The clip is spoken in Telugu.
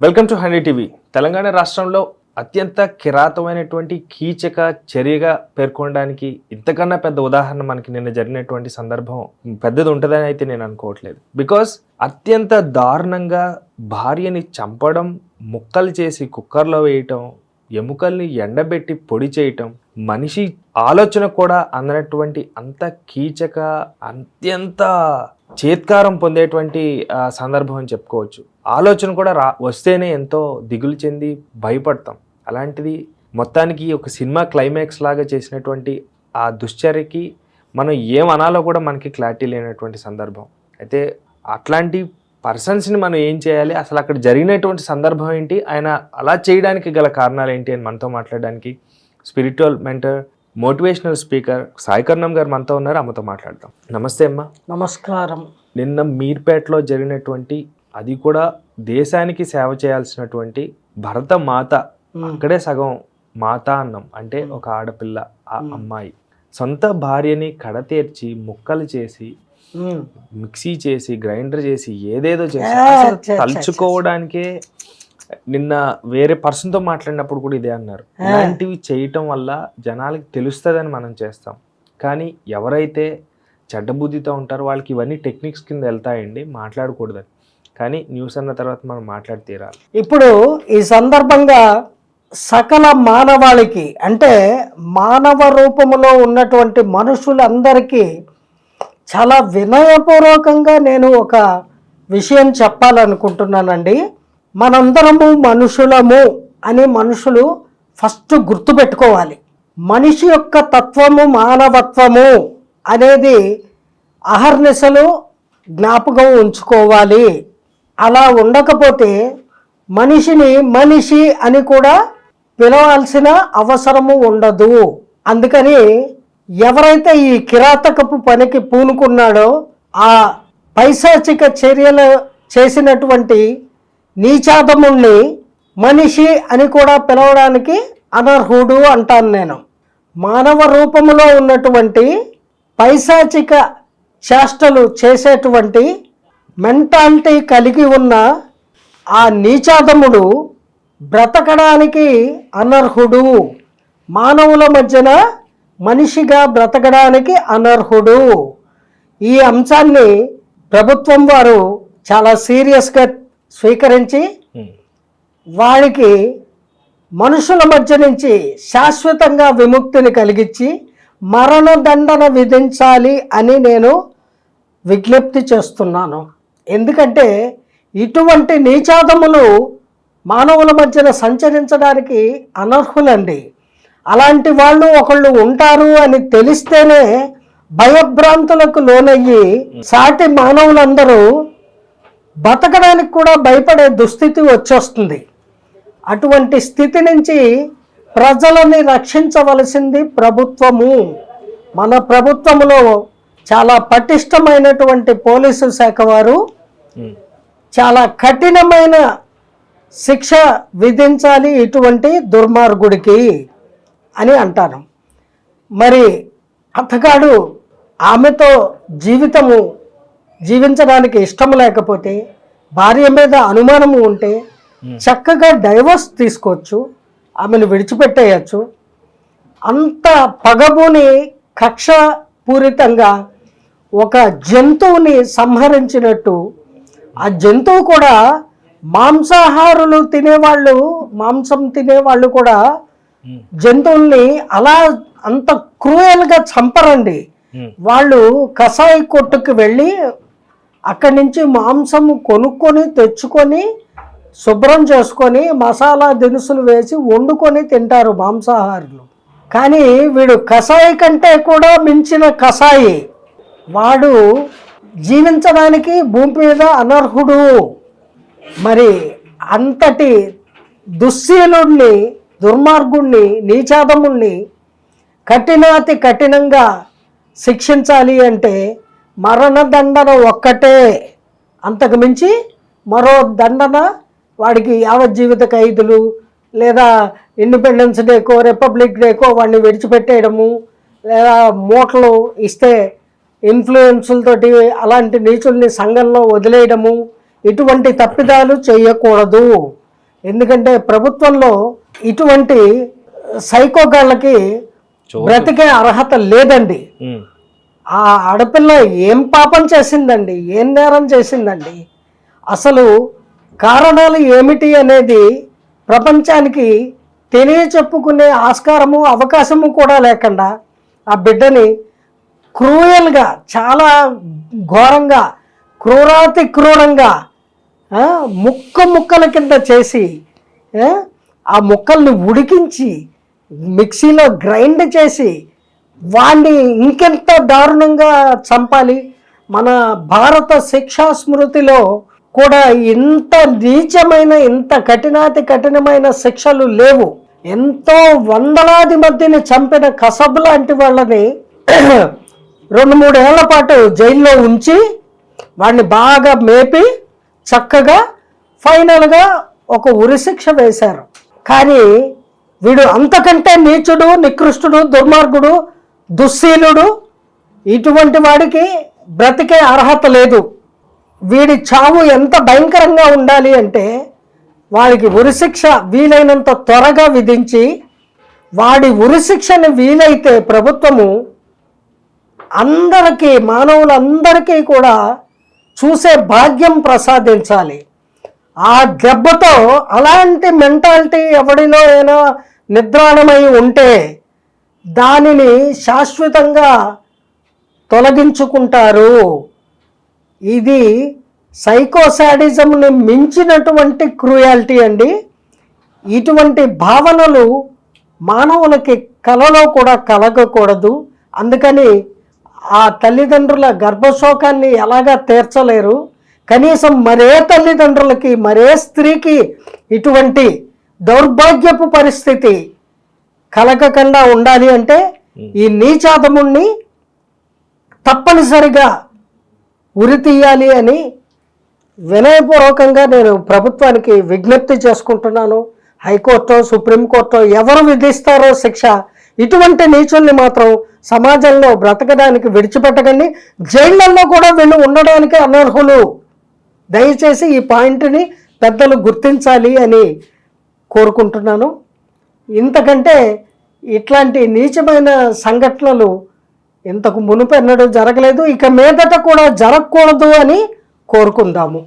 Welcome to hundred TV. Telangana రాష్ట్రంలో అత్యంత కిరాతమైనటువంటి కీచక చర్యగా పేర్కొనడానికి ఇంతకన్నా పెద్ద ఉదాహరణ మనకి నిన్న జరిగినటువంటి సందర్భం పెద్దది ఉంటుందని అయితే నేను అనుకోవట్లేదు. బికాస్ అత్యంత దారుణంగా భార్యని చంపడం, ముక్కలు చేసి కుక్కర్లో వేయటం, ఎముకల్ని ఎండబెట్టి పొడి చేయటం, మనిషి ఆలోచన కూడా అందనటువంటి అంత కీచక, అత్యంత చేత్కారం పొందేటువంటి సందర్భం అని చెప్పుకోవచ్చు. ఆలోచన కూడా వస్తేనే ఎంతో దిగులు చెంది భయపడతాం. అలాంటిది మొత్తానికి ఒక సినిమా క్లైమాక్స్ లాగా చేసినటువంటి ఆ దుశ్చర్యకి మనం ఏమనాలో కూడా మనకి క్లారిటీ లేనటువంటి సందర్భం. అయితే అట్లాంటి పర్సన్స్ని మనం ఏం చేయాలి, అసలు అక్కడ జరిగినటువంటి సందర్భం ఏంటి, ఆయన అలా చేయడానికి గల కారణాలు ఏంటి అని మనతో మాట్లాడడానికి spiritual mentor, motivational speaker Sai Karnam garu మనతో ఉన్నారు. అమ్మతో మాట్లాడతాం. నమస్తే అమ్మ. నమస్కారం. నిన్న మీర్పేటలో జరిగినటువంటి, అది కూడా దేశానికి సేవ చేయాల్సినటువంటి భరత మాత, అక్కడే సగం మాత అన్నం అంటే ఒక ఆడపిల్ల, ఆ అమ్మాయి సొంత భార్యని కడతేర్చి ముక్కలు చేసి మిక్సీ చేసి గ్రైండర్ చేసి ఏదేదో చేసి తలుచుకోవడానికే నిన్న వేరే పర్సన్తో మాట్లాడినప్పుడు కూడా ఇదే అన్నారు. ఇలాంటివి చేయటం వల్ల జనాలకి తెలుస్తుందని మనం చేస్తాం, కానీ ఎవరైతే చెడ్డబుద్ధితో ఉంటారో వాళ్ళకి ఇవన్నీ టెక్నిక్స్ కింద వెళ్తాయండి, మాట్లాడకూడదని. కానీ న్యూస్ అన్న తర్వాత మనం మాట్లాడి తీరాలి. ఇప్పుడు ఈ సందర్భంగా సకల మానవాళికి, అంటే మానవ రూపంలో ఉన్నటువంటి మనుషులందరికీ చాలా వినయపూర్వకంగా నేను ఒక విషయం చెప్పాలనుకుంటున్నానండి. మనందరము మనుషులము అని మనుషులు ఫస్ట్ గుర్తుపెట్టుకోవాలి. మనిషి యొక్క తత్వము, మానవత్వము అనేది అహర్నిశలు జ్ఞాపకం ఉంచుకోవాలి. అలా ఉండకపోతే మనిషిని మనిషి అని కూడా పిలవాల్సిన అవసరము ఉండదు. అందుకని ఎవరైతే ఈ కిరాతకపు పనికి పూనుకున్నాడో, ఆ పైశాచిక చర్యలు చేసినటువంటి నీచాదముణ్ణి మనిషి అని కూడా పిలవడానికి అనర్హుడు అంటాను నేను. మానవ రూపంలో ఉన్నటువంటి పైశాచిక చేష్టలు చేసేటువంటి మెంటాలిటీ కలిగి ఉన్న ఆ నీచాదముడు బ్రతకడానికి అనర్హుడు. మానవుల మధ్యన మనిషిగా బ్రతకడానికి అనర్హుడు. ఈ అంశాన్ని ప్రభుత్వం వారు చాలా సీరియస్గా స్వీకరించి వారికి మనుషుల మధ్య నుంచి శాశ్వతంగా విముక్తిని కలిగించి మరణదండన విధించాలి అని నేను విజ్ఞప్తి చేస్తున్నాను. ఎందుకంటే ఇటువంటి నీచాదములు మానవుల మధ్యన సంచరించడానికి అనర్హులండి. అలాంటి వాళ్ళు ఒకళ్ళు ఉంటారు అని తెలిస్తేనే భయభ్రాంతులకు లోనయ్యి సాటి మానవులందరూ బతకడానికి కూడా భయపడే దుస్థితి వచ్చేస్తుంది. అటువంటి స్థితి నుంచి ప్రజలని రక్షించవలసింది ప్రభుత్వము. మన ప్రభుత్వములో చాలా పటిష్టమైనటువంటి పోలీసు శాఖ వారు చాలా కఠినమైన శిక్ష విధించాలి ఇటువంటి దుర్మార్గుడికి అని అంటాను. మరి అతగాడు ఆమెతో జీవించడానికి ఇష్టం లేకపోతే, భార్య మీద అనుమానము ఉంటే చక్కగా డైవర్స్ తీసుకోవచ్చు, ఆమెను విడిచిపెట్టేయచ్చు. అంత పగబోని కక్షపూరితంగా ఒక జంతువుని సంహరించినట్టు, ఆ జంతువు కూడా మాంసాహారులు తినేవాళ్ళు, మాంసం తినేవాళ్ళు కూడా జంతువుల్ని అలా అంత క్రూయల్గా చంపరండి. వాళ్ళు కషాయి కొట్టుకు వెళ్ళి అక్కడి నుంచి మాంసము కొనుక్కొని తెచ్చుకొని శుభ్రం చేసుకొని మసాలా దినుసులు వేసి వండుకొని తింటారు మాంసాహారులు. కానీ వీడు కషాయి కంటే కూడా మించిన కషాయి. వాడు జీవించడానికి భూమి మీద అనర్హుడు. మరి అంతటి దుశ్శీలుణ్ణి, దుర్మార్గుణ్ణి, నీచాదముణ్ణి కఠినాతి కఠినంగా శిక్షించాలి అంటే మరణదండన ఒక్కటే. అంతకు మించి మరో దండన వాడికి యావజ్జీవిత ఖైదులు, లేదా ఇండిపెండెన్స్ డేకో రిపబ్లిక్ డేకో వాడిని విడిచిపెట్టేయడము, లేదా మూటలు ఇస్తే ఇన్ఫ్లుయెన్సులతోటి అలాంటి నీచుల్ని సంఘంలో వదిలేయడము, ఇటువంటి తప్పిదాలు చేయకూడదు. ఎందుకంటే ప్రభుత్వంలో ఇటువంటి సైకోగాళ్ళకి బ్రతికే అర్హత లేదండి. ఆ ఆడపిల్ల ఏం పాపం చేసిందండి, ఏం నేరం చేసిందండి, అసలు కారణాలు ఏమిటి అనేది ప్రపంచానికి తెలియచెప్పుకునే ఆస్కారము అవకాశము కూడా లేకుండా ఆ బిడ్డని క్రూయల్గా, చాలా ఘోరంగా, క్రూరాతి క్రూరంగా ముక్కల కింద చేసి ఆ ముక్కల్ని ఉడికించి మిక్సీలో గ్రైండ్ చేసి వాణ్ణి ఇంకెంత దారుణంగా చంపాలి. మన భారత శిక్షా స్మృతిలో కూడా ఇంత నీచమైన, ఇంత కఠినమైన శిక్షలు లేవు. ఎంతో వందలాది మందిని చంపిన కసబ్ లాంటి వాళ్ళని 2-3 ఏళ్ల పాటు జైల్లో ఉంచి వాడిని బాగా మేపి చక్కగా ఫైనల్గా ఒక ఉరిశిక్ష వేశారు. కానీ వీడు అంతకంటే నీచుడు, నికృష్టుడు, దుర్మార్గుడు, దుశ్శీలుడు. ఇటువంటి వాడికి బ్రతికే అర్హత లేదు. వీడి చావు ఎంత భయంకరంగా ఉండాలి అంటే వాడికి ఉరిశిక్ష వీలైనంత త్వరగా విధించి వాడి ఉరిశిక్షని వీలైతే ప్రభుత్వము అందరికీ, మానవులందరికీ కూడా చూసే భాగ్యం ప్రసాదించాలి. ఆ దెబ్బతో అలాంటి మెంటాలిటీ ఎవడిలో అయినా నిద్రాణమై ఉంటే దానిని శాశ్వతంగా తొలగించుకుంటారు. ఇది సైకోసాడిజంని మించినటువంటి క్రూయాలిటీ అండి. ఇటువంటి భావనలు మానవులకి కలలో కూడా కలగకూడదు. అందుకని ఆ తల్లిదండ్రుల గర్భశోకాన్ని ఎలాగా తీర్చలేరు. కనీసం మరే తల్లిదండ్రులకి, మరే స్త్రీకి ఇటువంటి దౌర్భాగ్యపు పరిస్థితి కలగకుండా ఉండాలి అంటే ఈ నీచాదముణ్ణి తప్పనిసరిగా ఉరి తీయాలి అని వినయపూర్వకంగా నేను ప్రభుత్వానికి విజ్ఞప్తి చేసుకుంటున్నాను. హైకోర్టు, సుప్రీంకోర్టు ఎవరు విధిస్తారో శిక్ష, ఇటువంటి నీచుల్ని మాత్రం సమాజంలో బ్రతకడానికి విడిచిపెట్టకండి. జైళ్లలో కూడా వీళ్ళు ఉండడానికి అనర్హులు. దయచేసి ఈ పాయింట్ని పెద్దలు గుర్తించాలి అని కోరుకుంటున్నాను. ఇంతకంటే ఇట్లాంటి నీచమైన సంఘటనలు ఇంతకు మునుపెన్నడూ జరగలేదు, ఇక మీదట కూడా జరగకూడదు అని కోరుకుందాము.